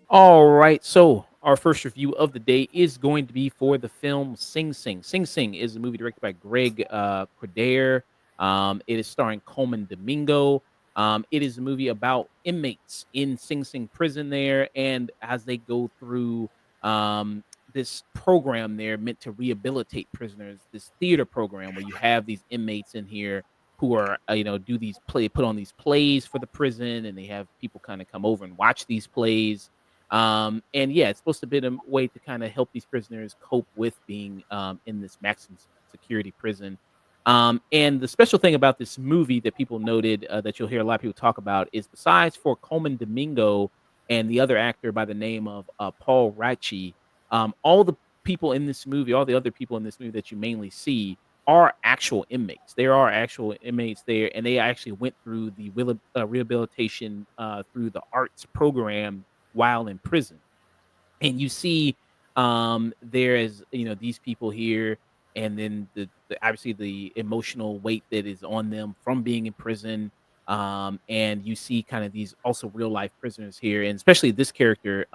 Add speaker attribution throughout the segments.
Speaker 1: All right, so our first review of the day is going to be for the film Sing Sing. Sing Sing is a movie directed by Greg Quadair. It is starring Colman Domingo. It is a movie about inmates in Sing Sing prison there, and as they go through um, this program there meant to rehabilitate prisoners, this theater program where you have these inmates in here who are do these put on these plays for the prison, and they have people kind of come over and watch these plays. And yeah, it's supposed to be a way to kind of help these prisoners cope with being in this maximum security prison. And the special thing about this movie that people noted, that you'll hear a lot of people talk about, is besides for Coleman Domingo and the other actor by the name of Paul Rachi, all the people in this movie, all the other people in this movie that you mainly see are actual inmates. There are actual inmates there, and they actually went through the rehabilitation through the arts program while in prison. And you see there is these people here, and then the obviously the emotional weight that is on them from being in prison. And you see kind of these also real life prisoners here, and especially this character,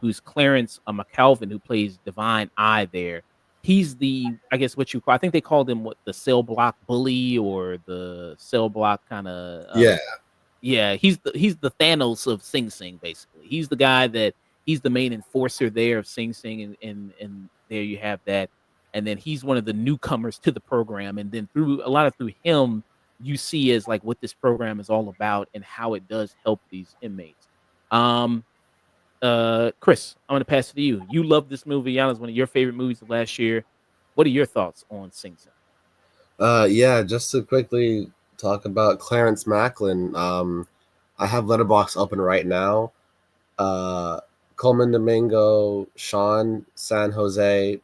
Speaker 1: who's Clarence McAlvin, who plays Divine Eye there. He's the, I guess, what you call, I think they called him, what, the cell block bully, or the cell block kind of
Speaker 2: Yeah,
Speaker 1: yeah, he's the Thanos of Sing Sing, basically. He's the guy that he's the main enforcer there of Sing Sing, and there you have that. And then he's one of the newcomers to the program, and then through him, you see as like what this program is all about and how it does help these inmates. Um, Chris, I'm gonna pass it to you. You love this movie. Yana, is one of your favorite movies of last year. What are your thoughts on Sing Sing?
Speaker 2: yeah. Just to quickly talk about Clarence Maclin. I have Letterbox open right now. Uh, Colman Domingo, Sean San Jose,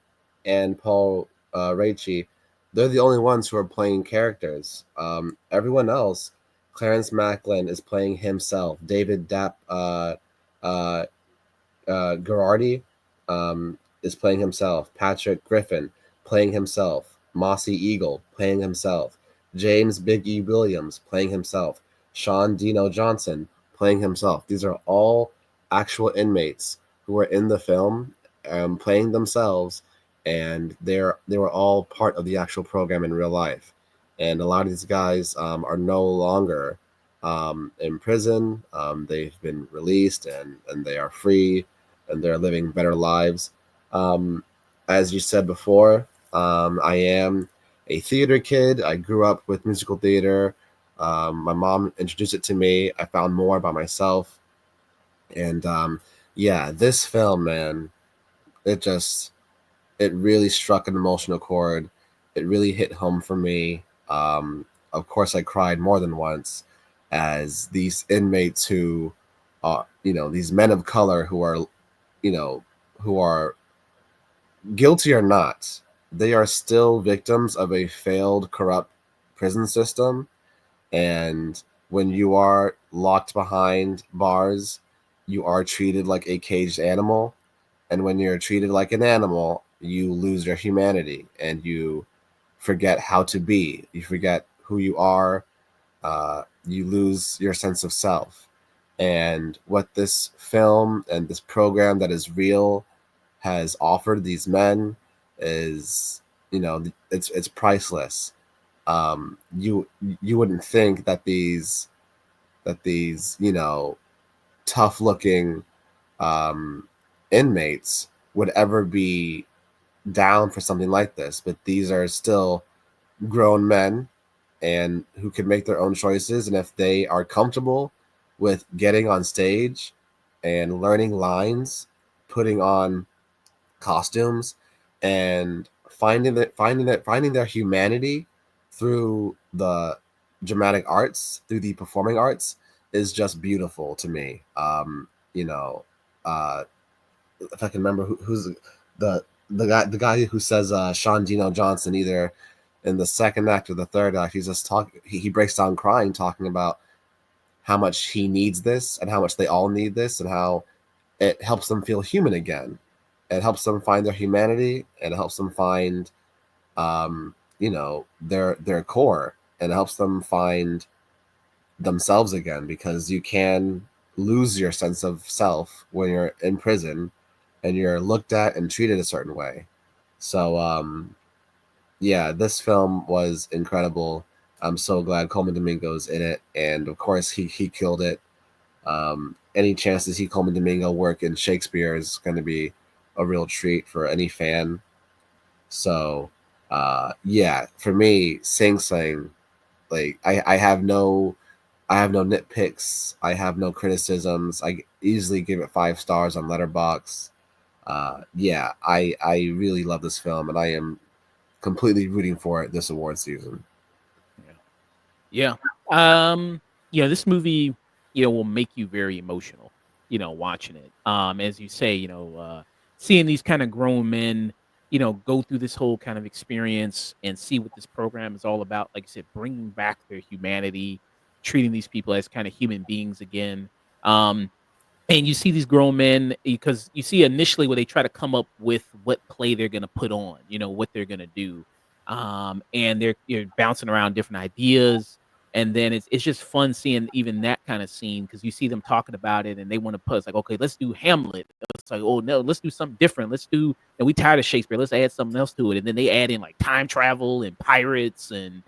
Speaker 2: and Paul Raichi. They're the only ones who are playing characters. Everyone else, Clarence Macklin is playing himself. David uh, Girardi is playing himself. Patrick Griffin playing himself. Mossy Eagle playing himself. James Big E. Williams playing himself. Sean Dino Johnson playing himself. These are all actual inmates who are in the film, playing themselves, and they were all part of the actual program in real life. And a lot of these guys are no longer in prison. They've been released, and they are free, and they're living better lives. Um, as you said before, I am a theater kid. I grew up with musical theater. My mom introduced it to me. I found more by myself. And yeah, this film, man, it just, it really struck an emotional chord. It really hit home for me. Of course, I cried more than once as these inmates who are, these men of color who are, you know, who are guilty or not, they are still victims of a failed, corrupt prison system. And when you are locked behind bars, you are treated like a caged animal. And when you're treated like an animal, you lose your humanity and you forget how to be. You forget who you are. You lose your sense of self. And what this film and this program that is real has offered these men is, it's priceless. You wouldn't think that these tough looking inmates would ever be down for something like this, but these are still grown men and who can make their own choices. And if they are comfortable with getting on stage and learning lines, putting on costumes, and finding their humanity through the dramatic arts, through the performing arts, is just beautiful to me. Uh, if I can remember who's the guy who says Sean Dino Johnson, either in the second act or the third act, he's just he breaks down crying, talking about how much he needs this and how much they all need this, and how it helps them feel human again. It helps them find their humanity, and it helps them find, their core, and it helps them find themselves again, because you can lose your sense of self when you're in prison and you're looked at and treated a certain way. So yeah, this film was incredible. I'm so glad Coleman Domingo's in it, and of course he killed it. Any chance to see Coleman Domingo work in Shakespeare is going to be a real treat for any fan. So yeah, for me, Sing Sing, like I have no nitpicks. I have no criticisms. I easily give it 5 stars on Letterbox. Yeah, I really love this film, and I am completely rooting for it this award season.
Speaker 1: Yeah. Yeah. This movie, will make you very emotional, watching it. As you say, seeing these kind of grown men, go through this whole kind of experience and see what this program is all about. Like I said, bringing back their humanity, treating these people as kind of human beings again. Um, and you see these grown men because you see initially where they try to come up with what play they're going to put on, what they're going to do. And they're bouncing around different ideas. And then it's just fun seeing even that kind of scene because you see them talking about it and they want to put, it's like, okay, let's do Hamlet. It's like, oh no, let's do something different. Let's do, and we tired of Shakespeare. Let's add something else to it. And then they add in like time travel and pirates and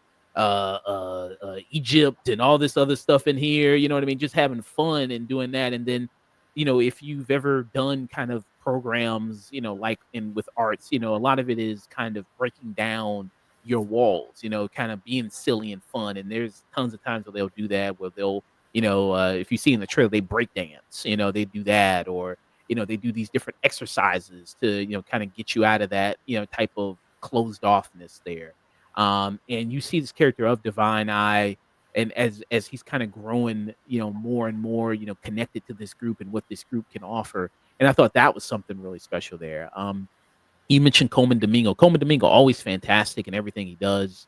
Speaker 1: Egypt and all this other stuff in here. You know what I mean? Just having fun and doing that. And then if you've ever done kind of programs, like in with arts, a lot of it is kind of breaking down your walls, kind of being silly and fun. And there's tons of times where they'll do that, where they'll, if you see in the trailer, they break dance, they do that, or, they do these different exercises to, kind of get you out of that, type of closed offness there. And you see this character of Divine Eye, and as he's kind of growing, more and more, connected to this group and what this group can offer. And I thought that was something really special there. You mentioned Colman Domingo. Colman Domingo always fantastic in everything he does.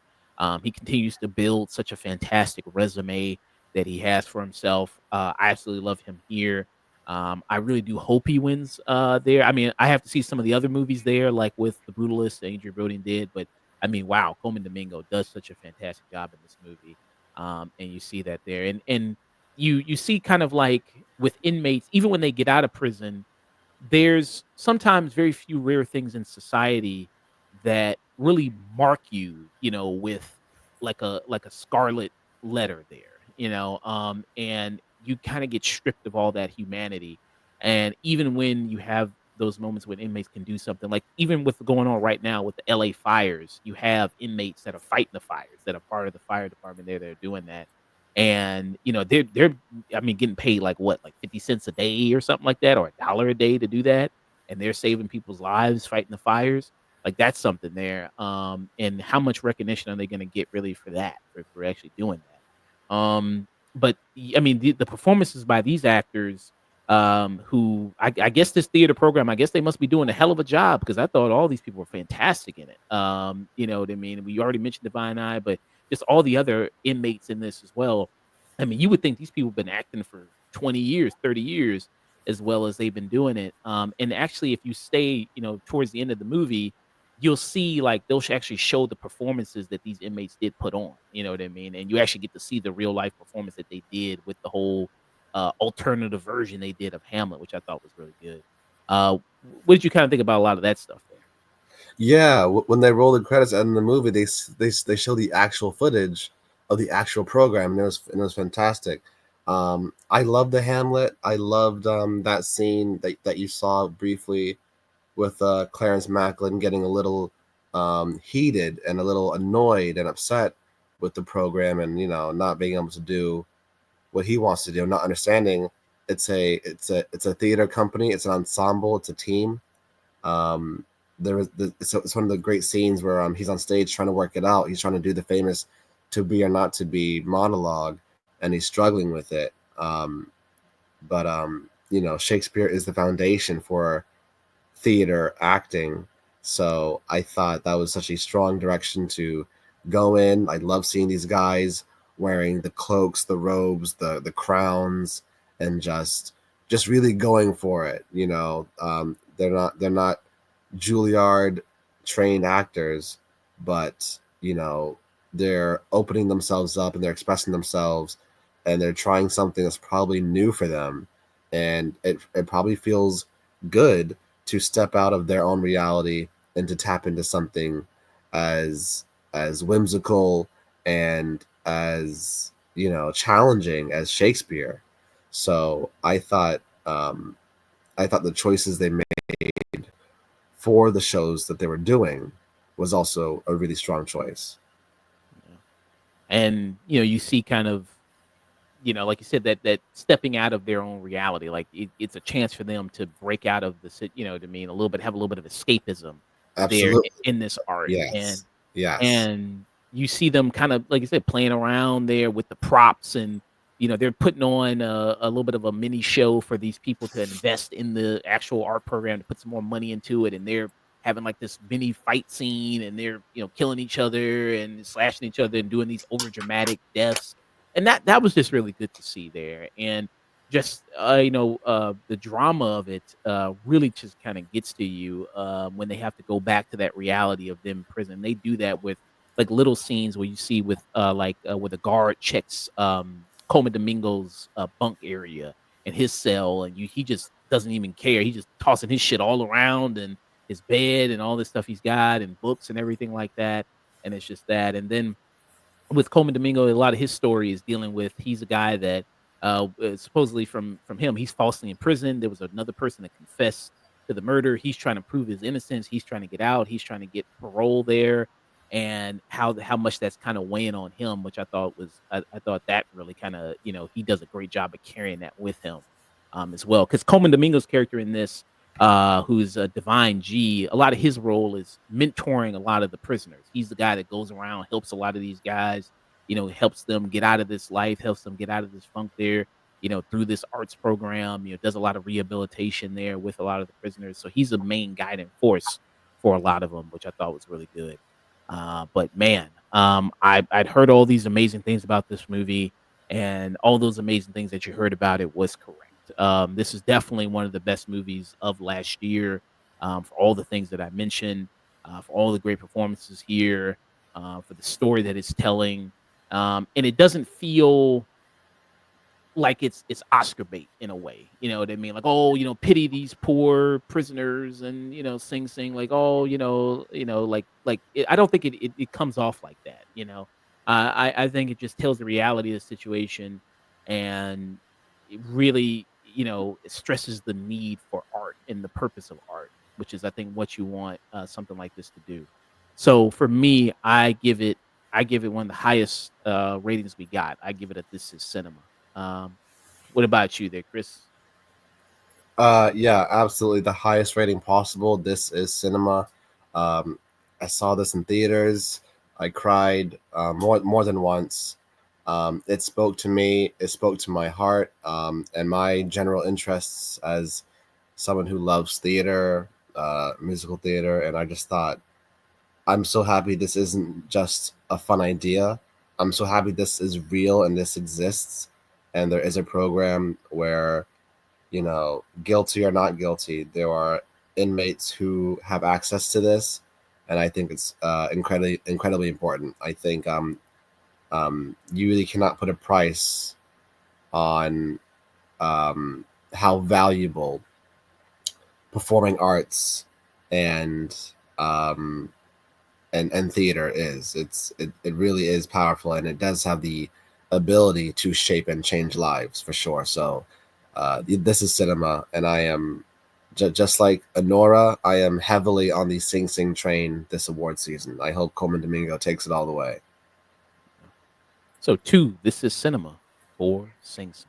Speaker 1: He continues to build such a fantastic resume that he has for himself. I absolutely love him here. I really do hope he wins there. I mean, I have to see some of the other movies there, like with The Brutalist, Andrew Brody did, but I mean, wow, Colman Domingo does such a fantastic job in this movie. And you see that there, and you see kind of like with inmates, even when they get out of prison, there's sometimes very few rare things in society that really mark you, with like a scarlet letter there, and you kind of get stripped of all that humanity. And even when you have those moments when inmates can do something, like even with going on right now with the LA fires, you have inmates that are fighting the fires, that are part of the fire department there, they're doing that. And they're I mean, getting paid like what, like 50 cents a day or something like that, or $1 a day to do that. And they're saving people's lives fighting the fires. Like that's something there. And how much recognition are they going to get really for that, for actually doing that? But I mean, the performances by these actors, who I guess this theater program, I guess they must be doing a hell of a job because I thought all these people were fantastic in it. You know what I mean? We already mentioned Divine Eye, but just all the other inmates in this as well. I mean, you would think these people have been acting for 20 years, 30 years, as well as they've been doing it. And actually, if you stay, towards the end of the movie, you'll see like they'll actually show the performances that these inmates did put on. You know what I mean? And you actually get to see the real life performance that they did with the whole alternative version they did of Hamlet, which I thought was really good. What did you kind of think about a lot of that stuff there?
Speaker 2: Yeah, when they roll the credits and in the movie, they show the actual footage of the actual program, and it was fantastic. I loved the Hamlet. I loved that scene that you saw briefly with Clarence Maclin getting a little heated and a little annoyed and upset with the program, and not being able to do what he wants to do, not understanding it's a theater company, it's an ensemble, it's a team. um, it's one of the great scenes where he's on stage trying to work it out. He's trying to do the famous "to be or not to be" monologue, and he's struggling with it. But Shakespeare is the foundation for theater acting, so I thought that was such a strong direction to go in. I love seeing these guys wearing the cloaks, the robes, the crowns, and just just really going for it. They're not Juilliard trained actors, but they're opening themselves up and they're expressing themselves, and they're trying something that's probably new for them, and it probably feels good to step out of their own reality and to tap into something as whimsical and as challenging as Shakespeare. So I thought the choices they made for the shows that they were doing was also a really strong choice.
Speaker 1: Yeah. And you see kind of, like you said, that stepping out of their own reality, like it's a chance for them to break out of what I mean, a little bit, have a little bit of escapism there
Speaker 2: Absolutely.
Speaker 1: in this art. and
Speaker 2: Yes. Yes.
Speaker 1: and you see them kind of, like I said, playing around there with the props, and they're putting on a little bit of a mini show for these people to invest in the actual art program, to put some more money into it, and they're having like this mini fight scene, and they're killing each other and slashing each other and doing these over dramatic deaths, and that was just really good to see there. And just the drama of it really just kind of gets to you when they have to go back to that reality of them in prison. They do that with like little scenes where you see with where the guard checks Colman Domingo's bunk area and his cell, and he just doesn't even care. He just tossing his shit all around, and his bed and all this stuff he's got and books and everything like that. And it's just that. And then with Colman Domingo, a lot of his story is dealing with, he's a guy that supposedly from him, he's falsely imprisoned. There was another person that confessed to the murder. He's trying to prove his innocence. He's trying to get out. He's trying to get parole there, and how much that's kind of weighing on him, which I thought that really kind of, he does a great job of carrying that with him as well. Because Colman Domingo's character in this, who's a Divine G, a lot of his role is mentoring a lot of the prisoners. He's the guy that goes around, helps a lot of these guys, helps them get out of this life, helps them get out of this funk there, through this arts program, does a lot of rehabilitation there with a lot of the prisoners. So he's the main guiding force for a lot of them, which I thought was really good. But man, I'd heard all these amazing things about this movie, and all those amazing things that you heard about it was correct. This is definitely one of the best movies of last year, for all the things that I mentioned, for all the great performances here, for the story that it's telling. And it doesn't feel like it's Oscar bait in a way. You know what I mean? Like, oh, pity these poor prisoners, and sing like, oh, I don't think it comes off like that. I think it just tells the reality of the situation, and it really, it stresses the need for art and the purpose of art, which is, I think, what you want something like this to do. So for me, I give it one of the highest ratings we got. I give it a This Is Cinema. What about you there, Chris?
Speaker 2: Yeah, absolutely. The highest rating possible. This is cinema. Um, I saw this in theaters. I cried more than once. It spoke to me. It spoke to my heart and my general interests as someone who loves theater, musical theater. And I just thought, I'm so happy this isn't just a fun idea. I'm so happy this is real and this exists. And there is a program where guilty or not guilty, there are inmates who have access to this, and I think it's incredibly important. I think you really cannot put a price on how valuable performing arts and um, and theater is. It really is powerful, and it does have the ability to shape and change lives for sure. So this is cinema, and I am just like Honora. I am heavily on the Sing Sing train this award season. I hope Colman Domingo takes it all the way.
Speaker 1: So two, This Is Cinema. Four, Sing Sing.